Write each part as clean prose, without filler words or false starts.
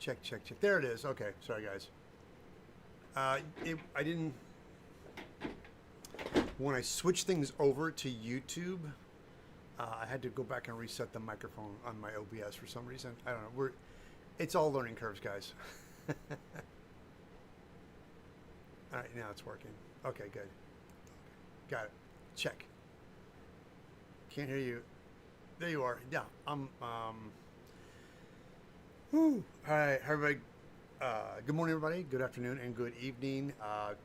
Check, check, check. There it is. Okay, sorry guys. I didn't. When I switched things over to YouTube, I had to go back and reset the microphone on my OBS for some reason. I don't know. It's all learning curves, guys. All right, now it's working. Okay, good. Got it. Check. Can't hear you. There you are. Yeah, whew. All right, everybody. Good morning, everybody. Good afternoon and good evening.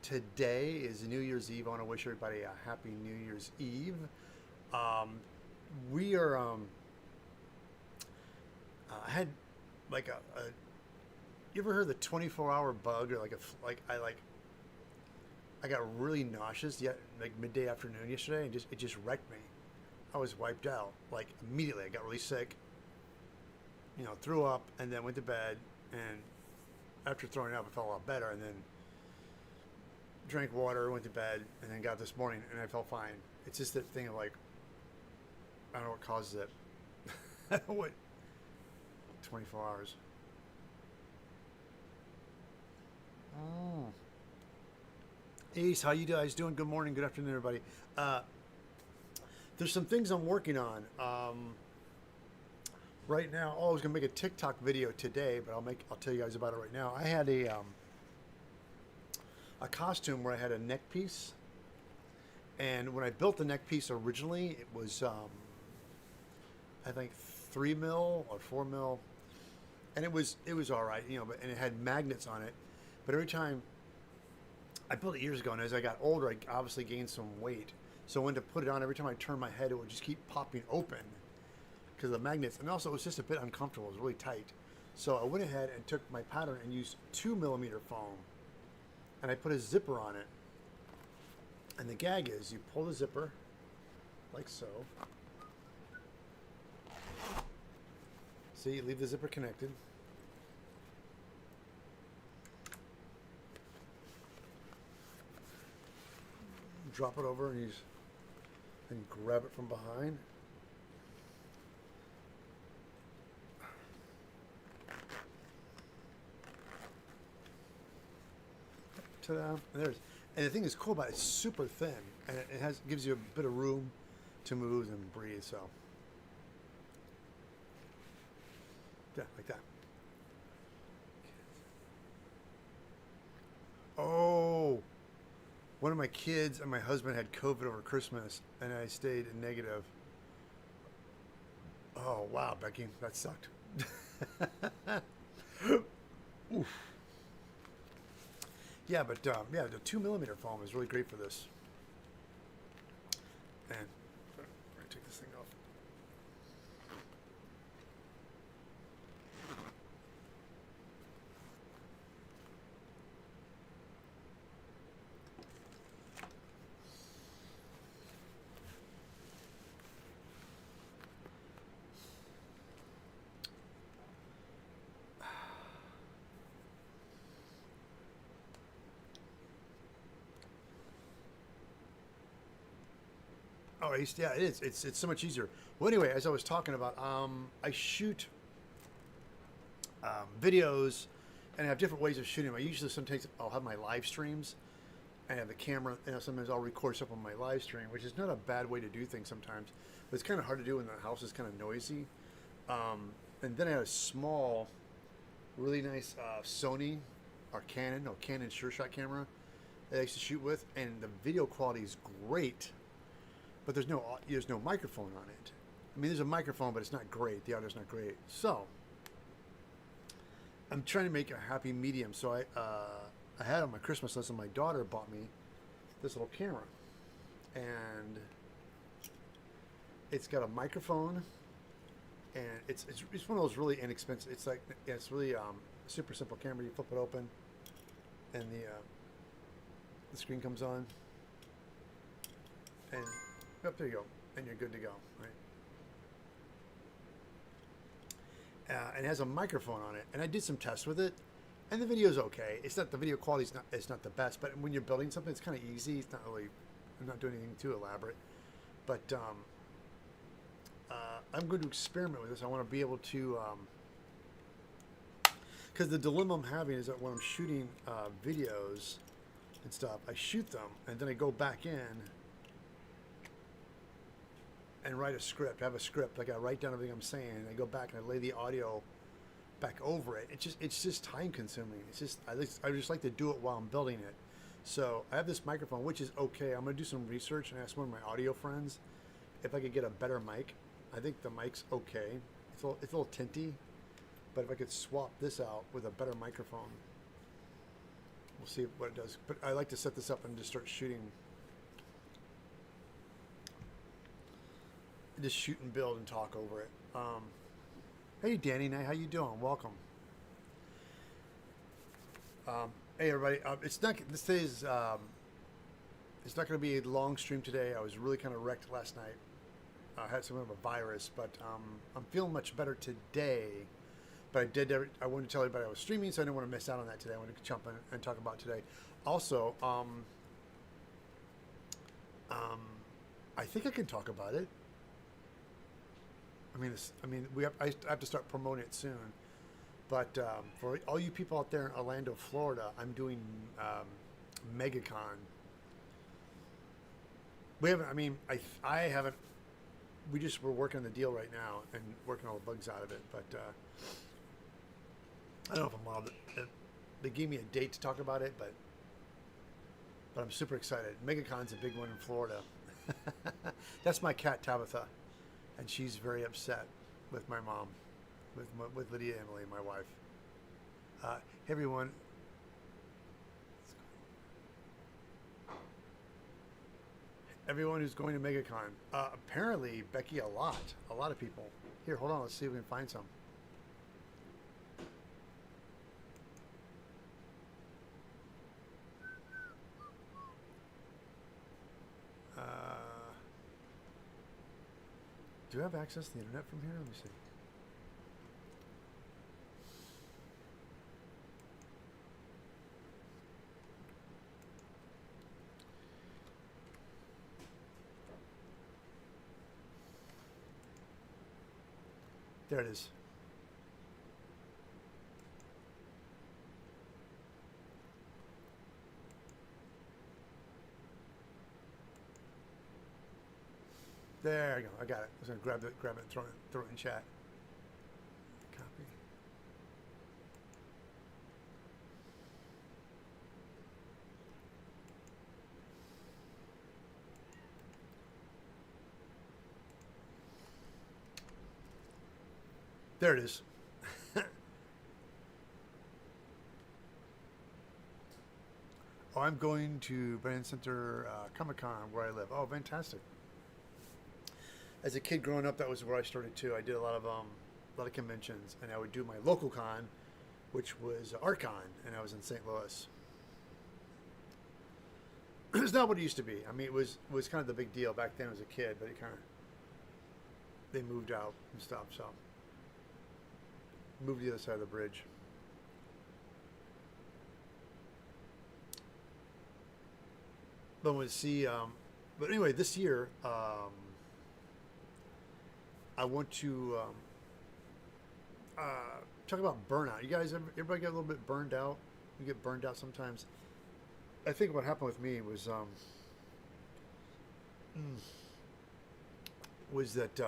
Today is New Year's Eve. I want to wish everybody a happy New Year's Eve. We are. I had like a. You ever heard the 24-hour bug or I got really nauseous yet like midday afternoon yesterday and it just wrecked me. I was wiped out like immediately. I got really sick. Threw up and then went to bed, and after throwing up I felt a lot better, and then drank water, went to bed, and then got this morning and I felt fine. It's just that thing of like, I don't know what causes it. I don't know what 24 hours. Oh. Ace, how you guys doing? Good morning, good afternoon, everybody. There's some things I'm working on. Right now, I was gonna make a TikTok video today, but I'll tell you guys about it right now. I had a costume where I had a neck piece, and when I built the neck piece originally, it was I think 3 mil or 4 mil, and it was all right, and it had magnets on it. But every time I built it years ago, and as I got older, I obviously gained some weight. So when to put it on, every time I turned my head, it would just keep popping open because of the magnets. And also, it was just a bit uncomfortable. It was really tight. So I went ahead and took my pattern and used 2mm foam, and I put a zipper on it. And the gag is you pull the zipper like so. See, you leave the zipper connected. Drop it over and grab it from behind. Ta-da! And the thing is cool about it, it's super thin, and it gives you a bit of room to move and breathe. So yeah, like that. Oh. One of my kids and my husband had COVID over Christmas, and I stayed negative. Oh, wow, Becky, that sucked. Oof. Yeah, but the 2mm foam is really great for this. And I'm going to take this thing off. Oh, yeah, it is. It's so much easier. Well, anyway, as I was talking about, I shoot videos, and I have different ways of shooting them. I usually sometimes I'll have my live streams, and I have the camera. Sometimes I'll record stuff on my live stream, which is not a bad way to do things sometimes, but it's kind of hard to do when the house is kind of noisy. And then I have a small, really nice Sony or Canon Sure Shot camera that I used to shoot with, and the video quality is great. But there's no microphone on it. I mean, there's a microphone, but it's not great. The audio's not great. So I'm trying to make a happy medium. So I had on my Christmas list, and my daughter bought me this little camera, and it's got a microphone, and it's one of those really inexpensive. It's really super simple camera. You flip it open, and the screen comes on, and there you go, and you're good to go, right? And it has a microphone on it, and I did some tests with it, and the video's okay. It's not, the video quality is not the best, but when you're building something, it's kind of easy. It's not really, I'm not doing anything too elaborate, but I'm going to experiment with this. I want to be able to because the dilemma I'm having is that when I'm shooting videos and stuff, I shoot them and then I go back in and write a script. I have a script. Like I write down everything I'm saying, and I go back and I lay the audio back over it. It's just time consuming. It's just I just like to do it while I'm building it. So I have this microphone, which is okay. I'm gonna do some research and ask one of my audio friends if I could get a better mic. I think the mic's okay. It's a little tinty, but if I could swap this out with a better microphone, we'll see what it does. But I like to set this up and just start shooting. Just shoot and build and talk over it. Hey Danny, how you doing? Welcome. Hey everybody, it's not it's not going to be a long stream today. I was really kind of wrecked last night. I had some of a virus, but I'm feeling much better today. But I wanted to tell everybody I was streaming, so I didn't want to miss out on that today. I wanted to jump in and talk about today. Also, I think I can talk about it. I have to start promoting it soon. But for all you people out there in Orlando, Florida, I'm doing MegaCon. We haven't. I haven't. We're working on the deal right now and working all the bugs out of it. But I don't know if I'm allowed. They gave me a date to talk about it, but I'm super excited. MegaCon's a big one in Florida. That's my cat Tabitha, and she's very upset with my mom, with Lydia Emily, my wife. Hey everyone. Everyone who's going to MegaCon. Apparently, Becky, a lot of people. Here, hold on, let's see if we can find some. Do I have access to the internet from here? Let me see. There it is. There you go. I got it. I was gonna grab it, and throw it in chat. Copy. There it is. Oh, I'm going to Brand Center Comic-Con where I live. Oh, fantastic. As a kid growing up, that was where I started too. I did a lot of conventions, and I would do my local con, which was ArtCon, and I was in St. Louis. It's not what it used to be. I mean, it was kind of the big deal back then as a kid, but they moved out and stuff, so moved to the other side of the bridge. But we'll see. But anyway, this year. I want to talk about burnout. You guys, everybody get a little bit burned out? You get burned out sometimes. I think what happened with me was that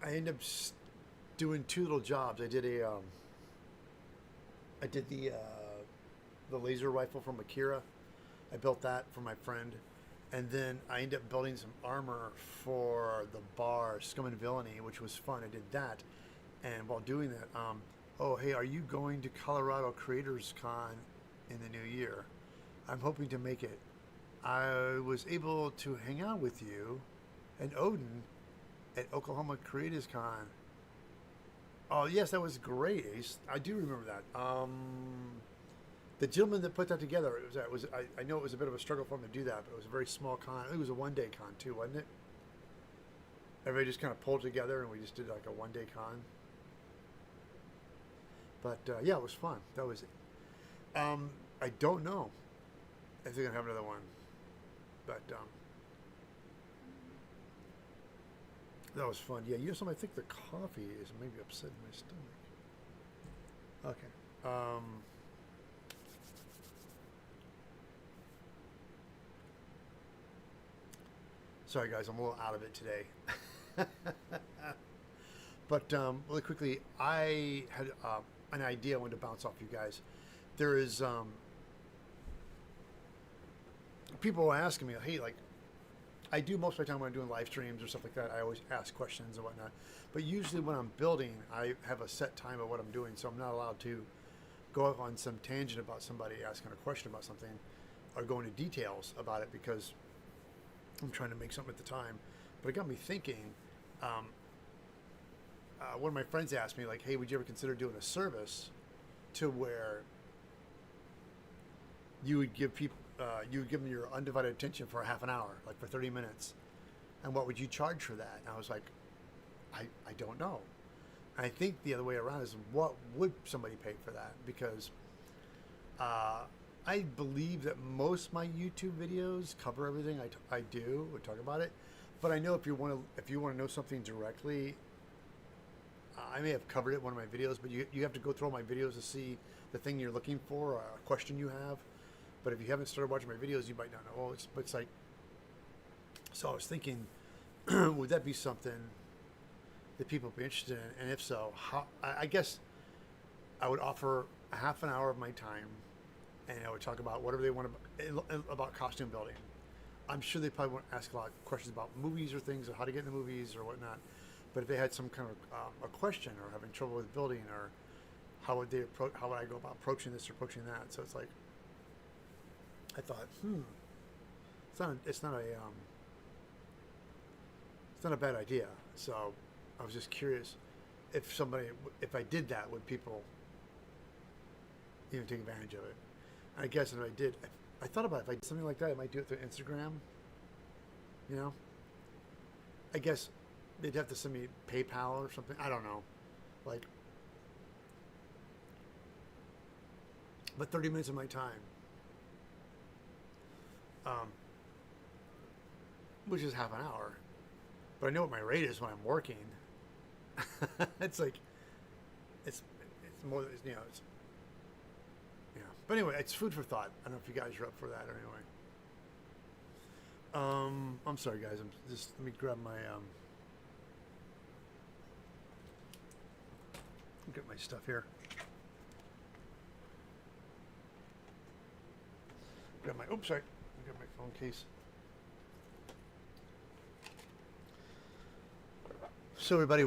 I ended up doing two little jobs. I did the laser rifle from Akira. I built that for my friend. And then I ended up building some armor for the bar, Scum and Villainy, which was fun. I did that. And while doing that, oh, hey, are you going to Colorado Creators Con in the new year? I'm hoping to make it. I was able to hang out with you and Odin at Oklahoma Creators Con. Oh, yes, that was great, Ace. I do remember that. The gentleman that put that together, I know it was a bit of a struggle for him to do that, but it was a very small con. I think it was a one-day con too, wasn't it? Everybody just kind of pulled together and we just did like a one-day con. But yeah, it was fun. That was it. I don't know if they're gonna have another one, but That was fun. Yeah, you know something? I think the coffee is maybe upsetting my stomach. Okay. Sorry guys, I'm a little out of it today. But really quickly, I had an idea I wanted to bounce off you guys. There is people are asking me, hey, like I do most of my time when I'm doing live streams or stuff like that. I always ask questions and whatnot. But usually when I'm building, I have a set time of what I'm doing, so I'm not allowed to go off on some tangent about somebody asking a question about something or go into details about it because I'm trying to make something at the time. But it got me thinking. One of my friends asked me, like, hey, would you ever consider doing a service to where you would give people, you would give them your undivided attention for half an hour, like for 30 minutes, and what would you charge for that? And I was like, I don't know. And I think the other way around is, what would somebody pay for that? Because I believe that most of my YouTube videos cover everything I do or talk about it. But I know if you want to know something directly, I may have covered it in one of my videos, but you have to go through all my videos to see the thing you're looking for, or a question you have. But if you haven't started watching my videos, you might not know. But it's like, so I was thinking, would that be something that people would be interested in? And if so, I guess I would offer a half an hour of my time, and I would talk about whatever they want about costume building. I'm sure they probably won't ask a lot of questions about movies or things, or how to get in the movies or whatnot. But if they had some kind of a question, or having trouble with building, or how would I go about approaching this or approaching that? So it's like, I thought, it's not a bad idea. So I was just curious if I did that, would people even take advantage of it? And I guess if I did, I thought about if I did something like that, I might do it through Instagram. You know, I guess they'd have to send me PayPal or something. I don't know. Like, but 30 minutes of my time, which is half an hour. But I know what my rate is when I'm working. It's like, it's more, you know, it's, yeah. But anyway, it's food for thought. I don't know if you guys are up for that or anyway. I'm sorry guys. Let me grab my, get my stuff here. Oops, sorry. Grab my phone case. So everybody,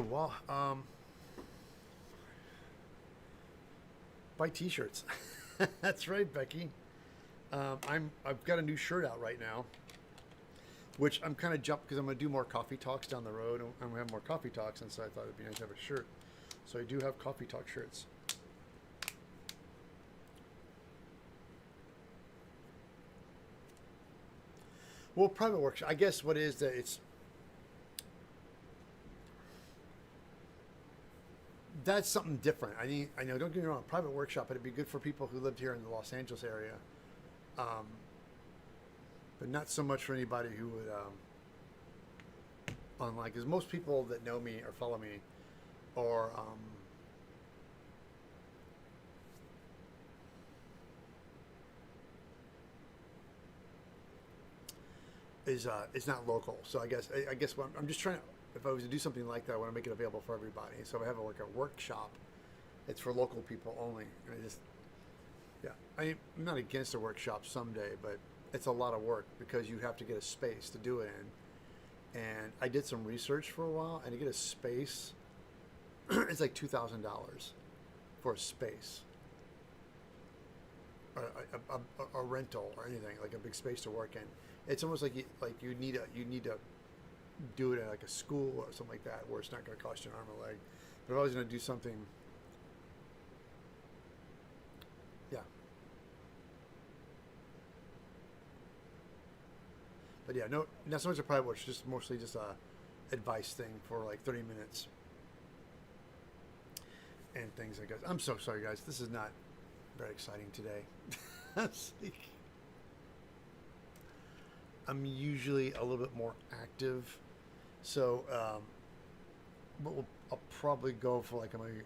buy t-shirts. That's right, Becky. I've got a new shirt out right now, which I'm kind of jumped because I'm going to do more coffee talks down the road, and I'm going to have more coffee talks, and so I thought it'd be nice to have a shirt. So I do have coffee talk shirts. Well, private workshop, I guess what it is that that's something different. I know, don't get me wrong, private workshop, but it'd be good for people who lived here in the Los Angeles area. But not so much for anybody who would, online, because most people that know me or follow me are, is not local. So I guess what I'm just trying to, if I was to do something like that, I want to make it available for everybody. So if I have a workshop, it's for local people only. And I'm not against a workshop someday, but it's a lot of work because you have to get a space to do it in. And I did some research for a while, and to get a space, it's like $2,000 for a space, or a rental or anything, like a big space to work in. It's almost like you need to do it at like a school or something like that, where it's not going to cost you an arm and a leg. But if I was going to do something, yeah. But yeah, no, not so much a private watch, just mostly just a advice thing for like 30 minutes and things like that. I'm so sorry, guys. This is not very exciting today. I'm usually a little bit more active, so but I'll probably go for like probably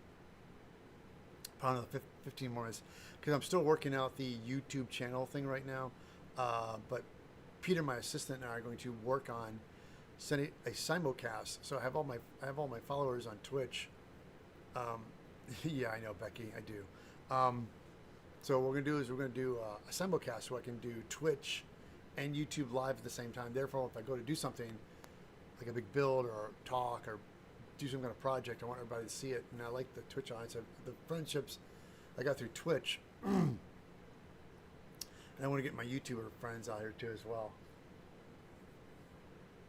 another 15 more minutes because I'm still working out the YouTube channel thing right now. But Peter, my assistant, and I are going to work on sending a simulcast. So I have all my followers on Twitch. Yeah, I know, Becky, I do. So what we're gonna do is we're gonna do a simulcast so I can do Twitch and YouTube live at the same time. Therefore, if I go to do something like a big build or talk or do some kind of project, I want everybody to see it. And I like the Twitch audience, the friendships I got through Twitch. And I want to get my YouTuber friends out here too as well.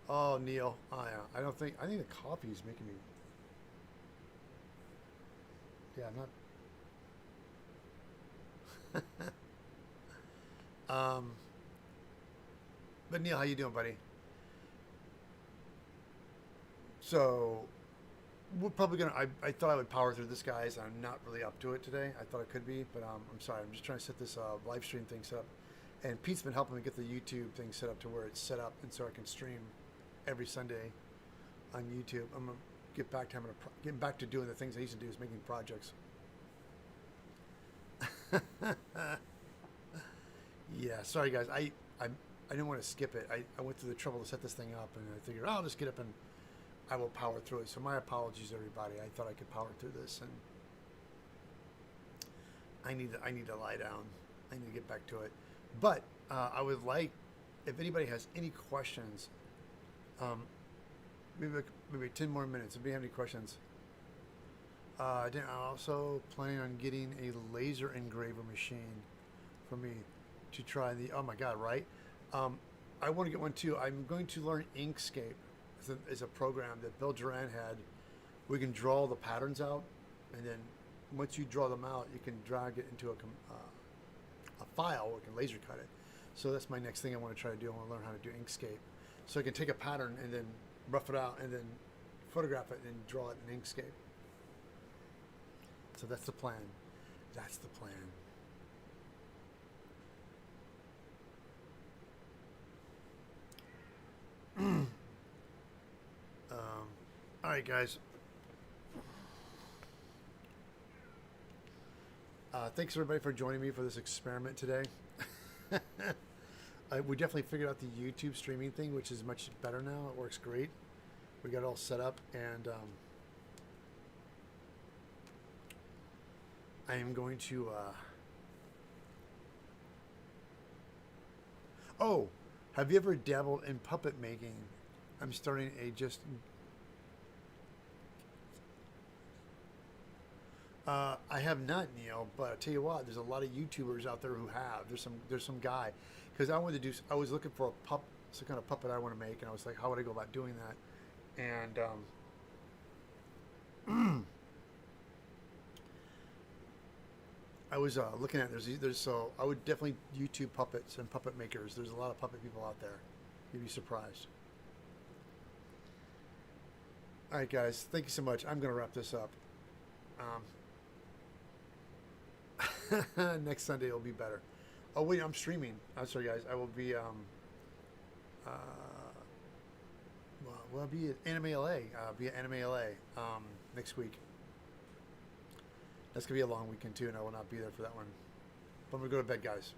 Oh, Neil, yeah. I think the coffee is making me. Yeah, I'm not. But Neil, how you doing, buddy? So we're probably gonna. I thought I would power through this, guys. I'm not really up to it today. I thought I could be, but I'm sorry. I'm just trying to set this live stream thing set up. And Pete's been helping me get the YouTube thing set up to where it's set up, and so I can stream every Sunday on YouTube. I'm gonna get back to getting back to doing the things I used to do, is making projects. Yeah, sorry guys. I didn't want to skip it. I went through the trouble to set this thing up, and I figured, oh, I'll just get up and I will power through it. So my apologies, everybody. I thought I could power through this, and I need to lie down. I need to get back to it. But I would like, if anybody has any questions, maybe 10 more minutes. If you have any questions, I'm also planning on getting a laser engraver machine for me to try the. Oh my God! Right? I want to get one too. I'm going to learn Inkscape. Is a program that Bill Duran had. We can draw the patterns out, and then once you draw them out, you can drag it into a file or you can laser cut it. So that's my next thing I want to try to do. I want to learn how to do Inkscape. So I can take a pattern and then rough it out and then photograph it and draw it in Inkscape. So that's the plan. That's the plan. All right, guys. Thanks everybody for joining me for this experiment today. We definitely figured out the YouTube streaming thing, which is much better now. It works great. We got it all set up, and I am going to. Oh, have you ever dabbled in puppet making? I'm starting a just. I have not, Neil, but I tell you what, there's a lot of YouTubers out there who have. There's some guy, because I was looking for some kind of puppet I want to make, and I was like, how would I go about doing that? And I was looking at so I would definitely YouTube puppets and puppet makers. There's a lot of puppet people out there. You'd be surprised. All right, guys, thank you so much. I'm gonna wrap this up. Next Sunday will be better. Oh wait, I'm streaming. I'm sorry, guys. I will be well, I'll be at Anime LA. I'll be at Anime LA next week. That's gonna be a long weekend too, and I will not be there for that one. But I'm gonna go to bed, guys.